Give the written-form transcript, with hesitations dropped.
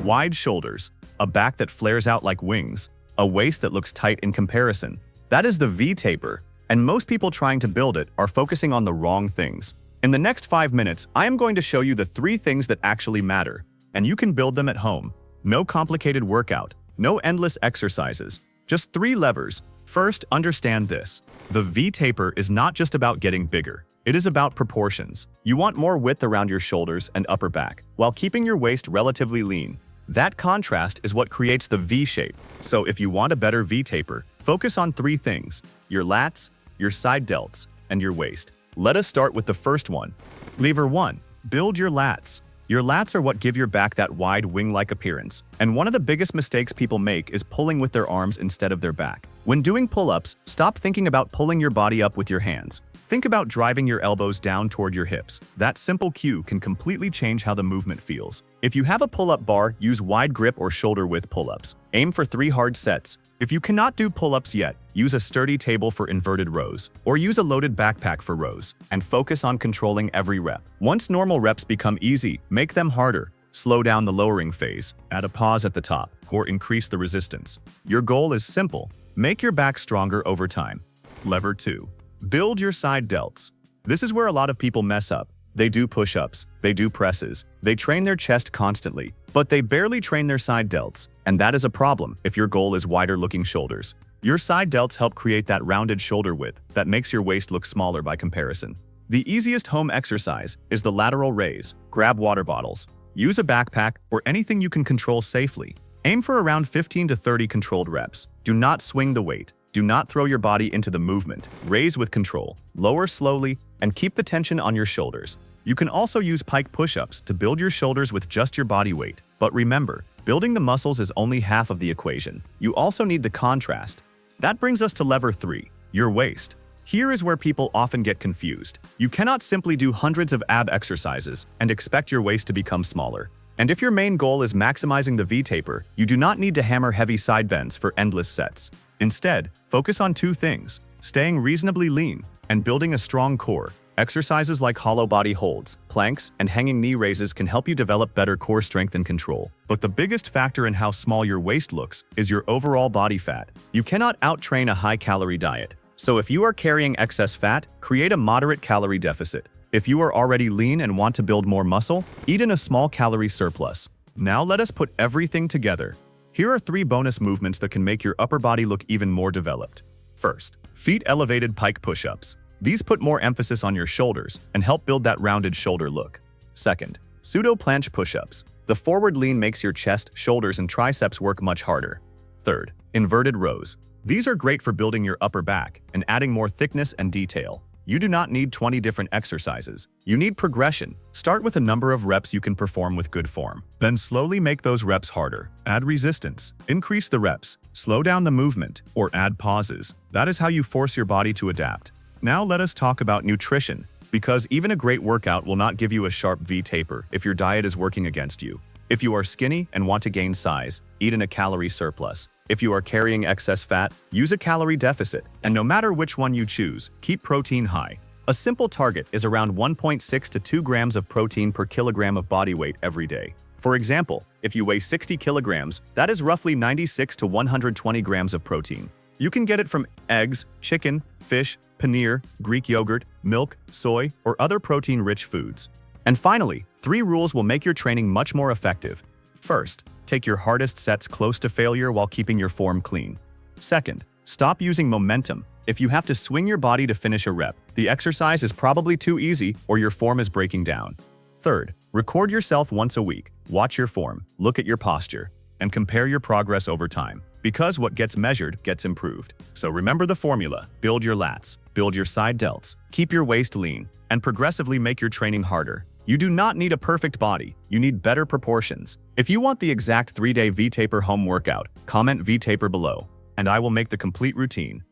Wide shoulders, a back that flares out like wings, a waist that looks tight in comparison. That is the V-taper, and most people trying to build it are focusing on the wrong things. In the next 5 minutes, I am going to show you the 3 things that actually matter, and you can build them at home. No complicated workout, no endless exercises, just 3 levers. First, understand this. The V-taper is not just about getting bigger. It is about proportions. You want more width around your shoulders and upper back, while keeping your waist relatively lean. That contrast is what creates the V shape. So if you want a better V-taper, focus on 3 things: your lats, your side delts, and your waist. Let us start with the first one. Lever 1. Build your lats. Your lats are what give your back that wide wing-like appearance, and one of the biggest mistakes people make is pulling with their arms instead of their back. When doing pull-ups, stop thinking about pulling your body up with your hands. Think about driving your elbows down toward your hips. That simple cue can completely change how the movement feels. If you have a pull-up bar, use wide grip or shoulder-width pull-ups. Aim for 3 hard sets. If you cannot do pull-ups yet, use a sturdy table for inverted rows, or use a loaded backpack for rows, and focus on controlling every rep. Once normal reps become easy, make them harder. Slow down the lowering phase, add a pause at the top, or increase the resistance. Your goal is simple: make your back stronger over time. Lever 2. Build your side delts. This is where a lot of people mess up. They do push-ups, they do presses, they train their chest constantly, but they barely train their side delts, and that is a problem if your goal is wider-looking shoulders. Your side delts help create that rounded shoulder width that makes your waist look smaller by comparison. The easiest home exercise is the lateral raise. Grab water bottles. Use a backpack or anything you can control safely. Aim for around 15 to 30 controlled reps. Do not swing the weight. Do not throw your body into the movement. Raise with control, lower slowly, and keep the tension on your shoulders. You can also use pike push-ups to build your shoulders with just your body weight. But remember, building the muscles is only half of the equation. You also need the contrast. That brings us to lever 3, your waist. Here is where people often get confused. You cannot simply do hundreds of ab exercises and expect your waist to become smaller. And if your main goal is maximizing the V-taper, you do not need to hammer heavy side bends for endless sets. Instead, focus on 2 things: staying reasonably lean and building a strong core. Exercises like hollow body holds, planks, and hanging knee raises can help you develop better core strength and control. But the biggest factor in how small your waist looks is your overall body fat. You cannot out-train a high-calorie diet. So if you are carrying excess fat, create a moderate calorie deficit. If you are already lean and want to build more muscle, eat in a small calorie surplus. Now let us put everything together. Here are 3 bonus movements that can make your upper body look even more developed. First, feet elevated pike push-ups. These put more emphasis on your shoulders and help build that rounded shoulder look. Second, pseudo planche push-ups. The forward lean makes your chest, shoulders, and triceps work much harder. Third, inverted rows. These are great for building your upper back and adding more thickness and detail. You do not need 20 different exercises. You need progression. Start with a number of reps you can perform with good form. Then slowly make those reps harder. Add resistance. Increase the reps. Slow down the movement, or add pauses. That is how you force your body to adapt. Now let us talk about nutrition, because even a great workout will not give you a sharp V-taper if your diet is working against you. If you are skinny and want to gain size, eat in a calorie surplus. If you are carrying excess fat, use a calorie deficit. And no matter which one you choose, keep protein high. A simple target is around 1.6 to 2 grams of protein per kilogram of body weight every day. For example, if you weigh 60 kilograms, that is roughly 96 to 120 grams of protein. You can get it from eggs, chicken, fish, paneer, Greek yogurt, milk, soy, or other protein-rich foods. And finally, 3 rules will make your training much more effective. First, take your hardest sets close to failure while keeping your form clean. Second, stop using momentum. If you have to swing your body to finish a rep, the exercise is probably too easy or your form is breaking down. Third, record yourself once a week, watch your form, look at your posture, and compare your progress over time. Because what gets measured gets improved. So remember the formula: build your lats, build your side delts, keep your waist lean, and progressively make your training harder. You do not need a perfect body, you need better proportions. If you want the exact 3-day V-taper home workout, comment V-taper below, and I will make the complete routine.